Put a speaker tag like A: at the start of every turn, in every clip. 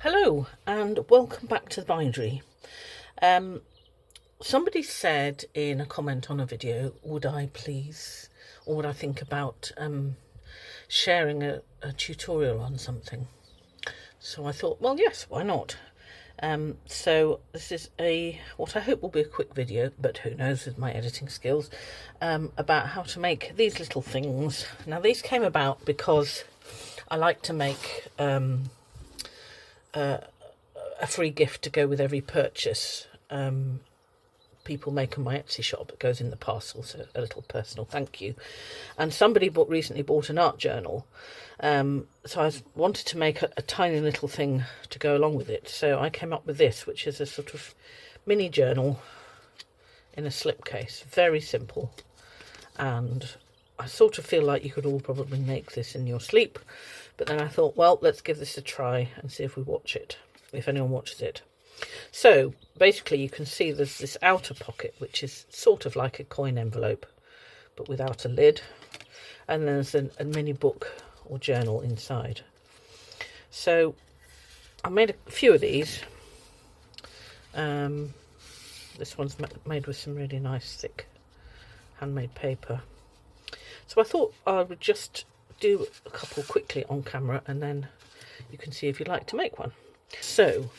A: Hello and welcome back to the bindery. Somebody said in a comment on a video, would I please, or would I think about sharing a tutorial on something? So I thought, well, yes, why not? So this is what I hope will be a quick video, but who knows with my editing skills, about how to make these little things. Now these came about because I like to make a free gift to go with every purchase people make on my Etsy shop. It goes in the parcel, so a little personal thank you. And somebody recently bought an art journal, so I wanted to make a tiny little thing to go along with it. So I came up with this, which is a sort of mini journal in a slipcase. Very simple, and I sort of feel like you could all probably make this in your sleep, but then I thought, well, let's give this a try and see if we watch it, if anyone watches it. So basically you can see there's this outer pocket, which is sort of like a coin envelope, but without a lid. And there's a mini book or journal inside. So I made a few of these. This one's made with some really nice thick handmade paper. So I thought I would just do a couple quickly on camera, and then you can see if you'd like to make one. So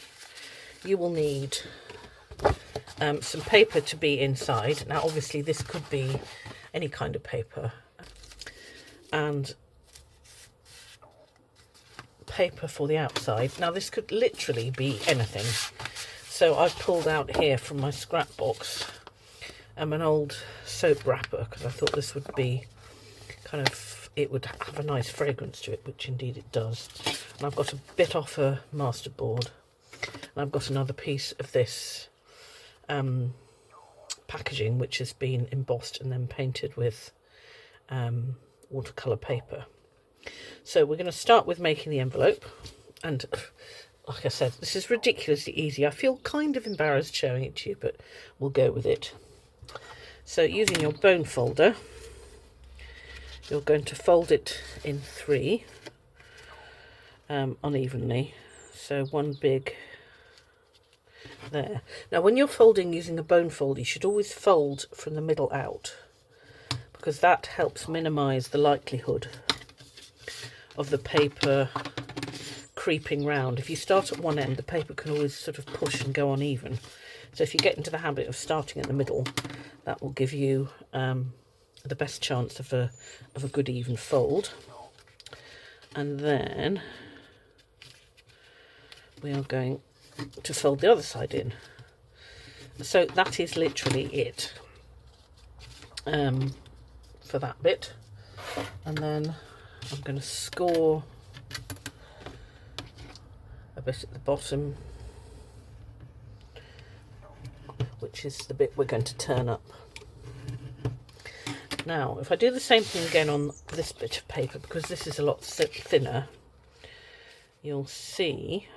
A: you will need some paper to be inside. Now obviously this could be any kind of paper, and paper for the outside. Now this could literally be anything. So I've pulled out here from my scrap box an old soap wrapper, because I thought this would be kind of, it would have a nice fragrance to it, which indeed it does. And I've got a bit off a masterboard, and I've got another piece of this packaging, which has been embossed and then painted with watercolour paper. So we're going to start with making the envelope, and like I said, this is ridiculously easy. I feel kind of embarrassed showing it to you, but we'll go with it. So using your bone folder, you're going to fold it in 3 unevenly. So one big there. Now when you're folding using a bone folder, you should always fold from the middle out, because that helps minimise the likelihood of the paper creeping round. If you start at one end, the paper can always sort of push and go uneven. So if you get into the habit of starting at the middle, that will give you the best chance of a good even fold. And then we are going to fold the other side in. So that is literally it for that bit. And then I'm going to score a bit at the bottom, which is the bit we're going to turn up. Now if I do the same thing again on this bit of paper, because this is a lot thinner, you'll see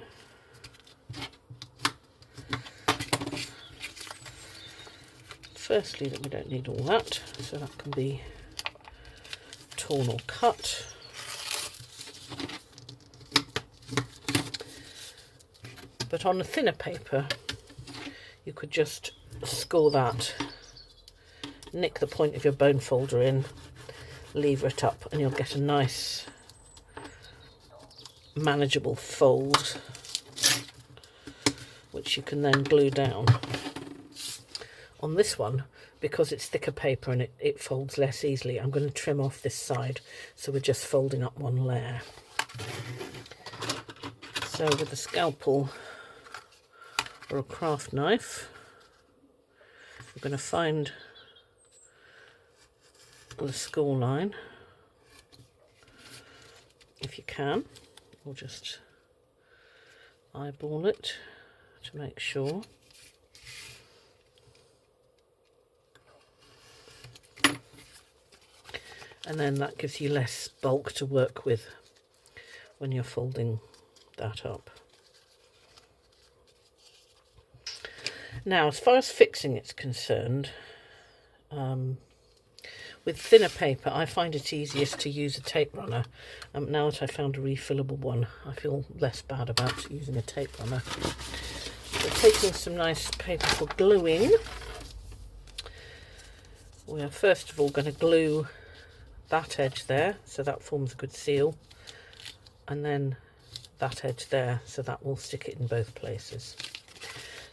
A: firstly that we don't need all that, so that can be torn or cut. But on a thinner paper you could just score that, nick the point of your bone folder in, lever it up, and you'll get a nice manageable fold, which you can then glue down. On this one, because it's thicker paper and it folds less easily, I'm going to trim off this side, so we're just folding up one layer. So with a scalpel or a craft knife, we're going to find the score line, if you can, or just eyeball it to make sure. And then that gives you less bulk to work with when you're folding that up. Now as far as fixing it's concerned, With thinner paper, I find it easiest to use a tape runner. Now that I found a refillable one, I feel less bad about using a tape runner. So taking some nice paper for gluing, we are first of all going to glue that edge there, so that forms a good seal, and then that edge there, so that will stick it in both places.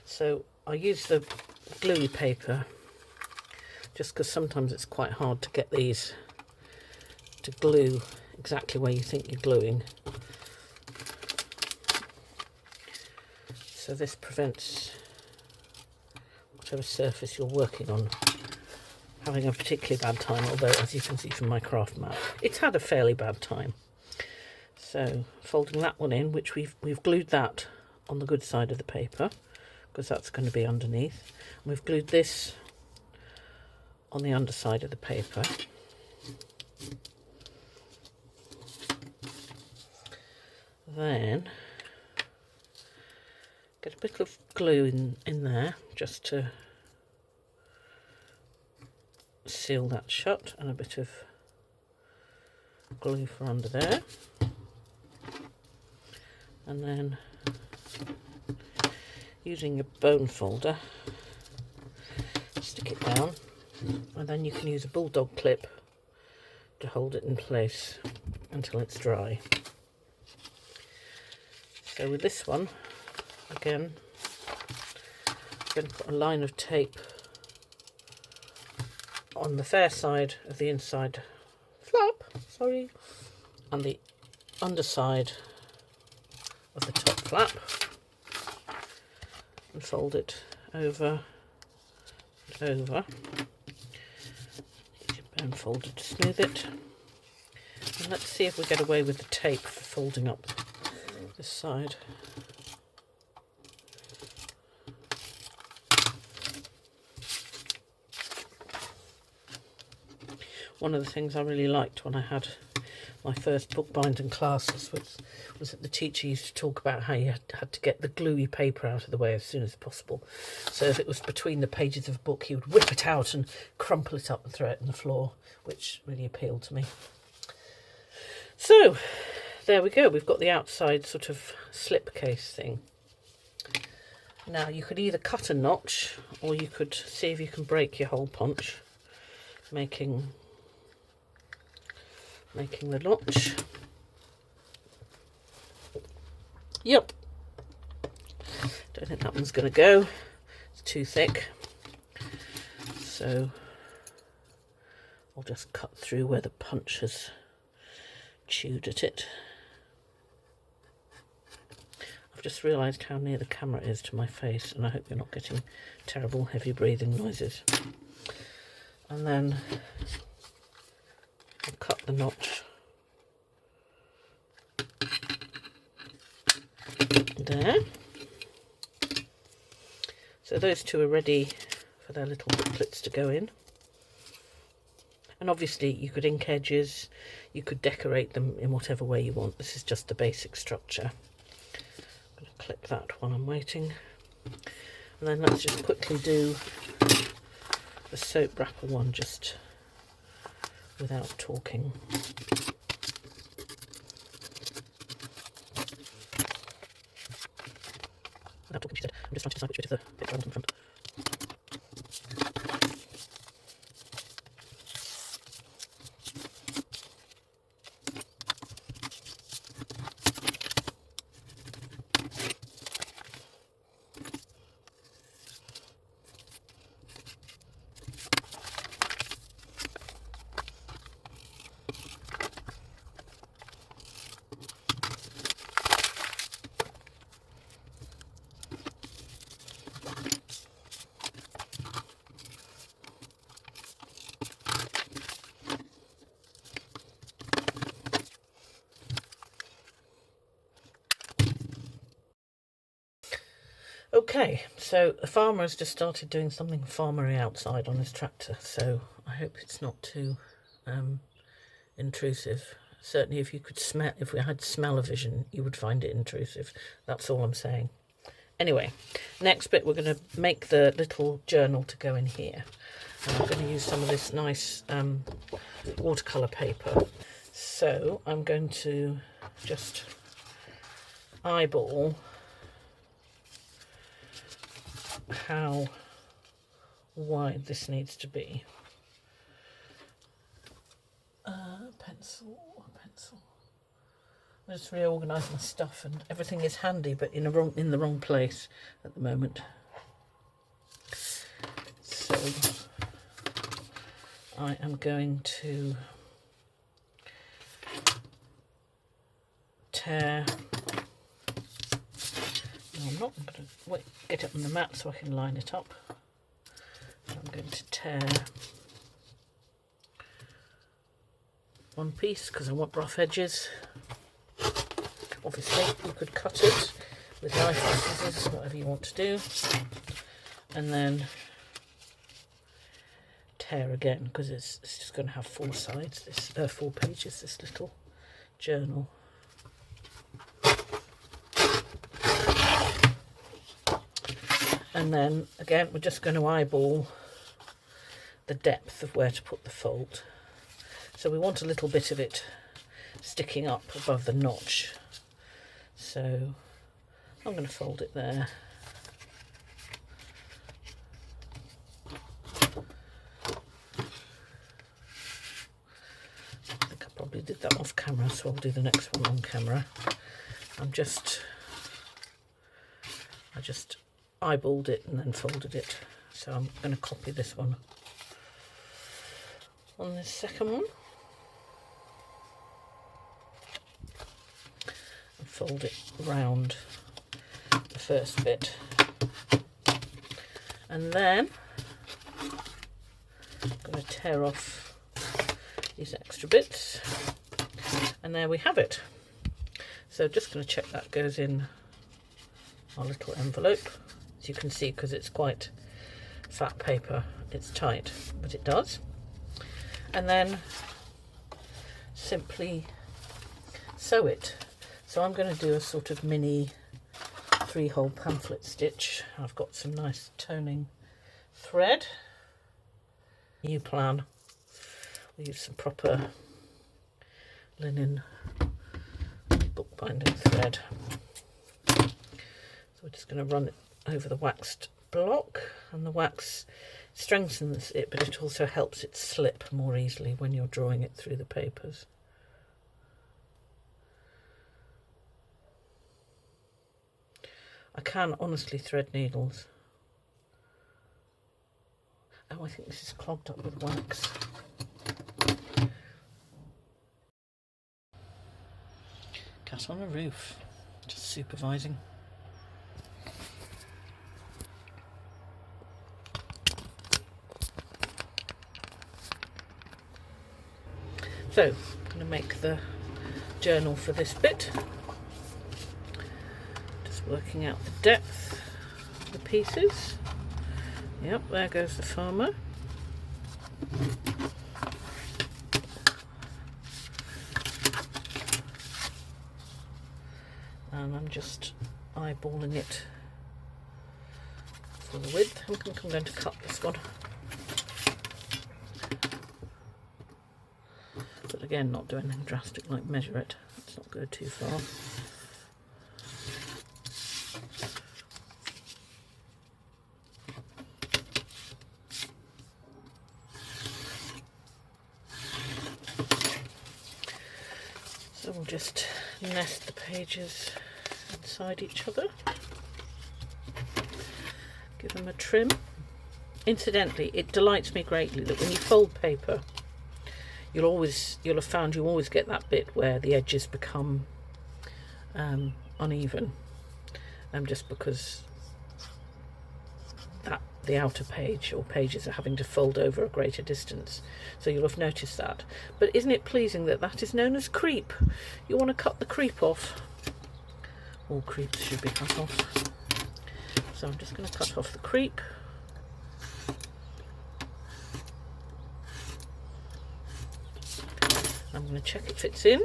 A: So I use the gluey paper just because sometimes it's quite hard to get these to glue exactly where you think you're gluing. So this prevents whatever surface you're working on having a particularly bad time, although as you can see from my craft mat, it's had a fairly bad time. So folding that one in, which we've glued that on the good side of the paper because that's going to be underneath. And we've glued this on the underside of the paper. Then get a bit of glue in there just to seal that shut, and a bit of glue for under there, and then using a bone folder stick it down, and then you can use a bulldog clip to hold it in place until it's dry. So with this one, again, I'm going to put a line of tape on the fair side of the inside flap, and the underside of the top flap, and fold it over and over. Use your bone folder to smooth it. And let's see if we get away with the tape for folding up this side. One of the things I really liked when I had my first bookbinding classes was that the teacher used to talk about how you had to get the gluey paper out of the way as soon as possible. So if it was between the pages of a book, he would whip it out and crumple it up and throw it on the floor, which really appealed to me. So there we go, we've got the outside sort of slipcase thing. Now you could either cut a notch, or you could see if you can break your hole punch, making the notch. Yep, don't think that one's going to go, it's too thick, so I'll just cut through where the punch has chewed at it. I've just realised how near the camera is to my face, and I hope you're not getting terrible heavy breathing noises. And then I'll cut the notch there. So those two are ready for their little booklets to go in. And obviously you could ink edges, you could decorate them in whatever way you want. This is just the basic structure. I'm going to click that while I'm waiting. And then let's just quickly do the soap wrapper one just without talking. Without talking, she said. I'm just trying to decide which bit of the picture I want in front. Okay, so the farmer has just started doing something farmery outside on his tractor, so I hope it's not too intrusive. Certainly if you could smell, if we had smell-o-vision, you would find it intrusive. That's all I'm saying. Anyway, next bit, we're going to make the little journal to go in here. And I'm going to use some of this nice watercolour paper. So I'm going to just eyeball how wide this needs to be. Pencil. I just reorganise my stuff, and everything is handy, but in the wrong place at the moment. So I am going to tear. No, I'm not. I'm going to get it on the mat so I can line it up. So I'm going to tear one piece because I want rough edges. Obviously, you could cut it with knife or scissors, whatever you want to do, and then tear again because it's just going to have 4 sides. This 4 pages. This little journal. And then again, we're just going to eyeball the depth of where to put the fold. So we want a little bit of it sticking up above the notch. So I'm going to fold it there. I think I probably did that off camera, so I'll do the next one on camera. I just eyeballed it and then folded it. So I'm going to copy this one on this second one. And fold it round the first bit. And then I'm going to tear off these extra bits. And there we have it. So just going to check that goes in our little envelope. As you can see, because it's quite fat paper, it's tight, but it does. And then simply sew it. So I'm going to do a sort of mini 3-hole pamphlet stitch. I've got some nice toning thread. New plan. We'll use some proper linen bookbinding thread. So we're just going to run it over the waxed block, and the wax strengthens it, but it also helps it slip more easily when you're drawing it through the papers. I can honestly thread needles. Oh, I think this is clogged up with wax. Cat on a roof, just supervising. So, I'm going to make the journal for this bit. Just working out the depth of the pieces. Yep, there goes the farmer. And I'm just eyeballing it for the width. I think I'm going to cut this one. But again, not do anything drastic like measure it. Let's not go too far. So we'll just nest the pages inside each other. Give them a trim. Incidentally, it delights me greatly that when you fold paper, you'll have found you always get that bit where the edges become uneven, just because the outer page or pages are having to fold over a greater distance. So you'll have noticed that. But isn't it pleasing that that is known as creep? You want to cut the creep off. All creeps should be cut off. So I'm just going to cut off the creep. I'm going to check it fits in.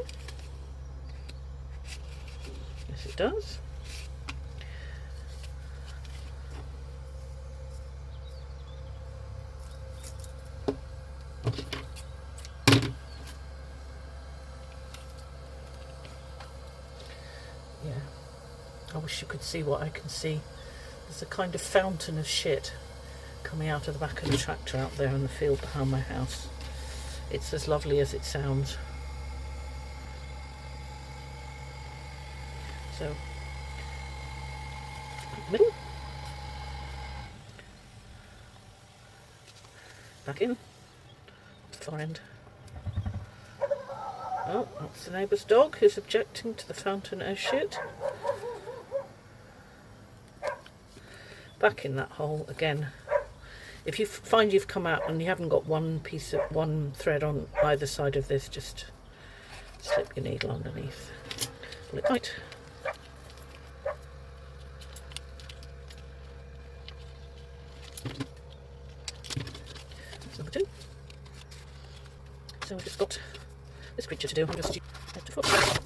A: Yes, it does. I wish you could see what I can see. There's a kind of fountain of shit coming out of the back of the tractor out there in the field behind my house. It's as lovely as it sounds. So, middle, back in, far end. Oh, that's the neighbour's dog who's objecting to the fountain of shit. Back in that hole again. If you find you've come out and you haven't got one thread on either side of this, just slip your needle underneath. Pull it tight. That's number 2. So we've just got this creature to do. I'm just head to foot.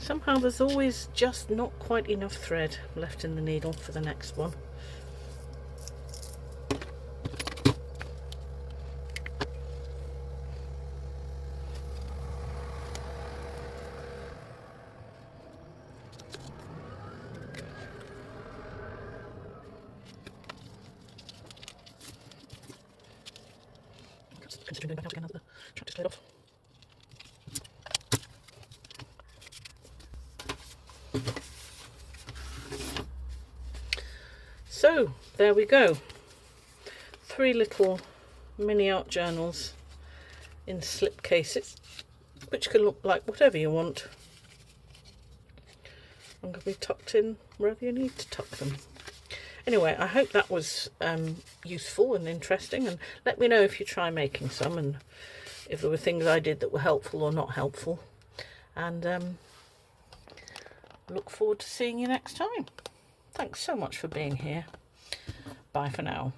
A: Somehow there's always just not quite enough thread left in the needle for the next one. Considering going back out again now that the tractor's cleared off. So there we go, 3 little mini art journals in slip cases, which can look like whatever you want and can be tucked in wherever you need to tuck them. Anyway, I hope that was useful and interesting, and let me know if you try making some and if there were things I did that were helpful or not helpful, and look forward to seeing you next time. Thanks so much for being here. Bye for now.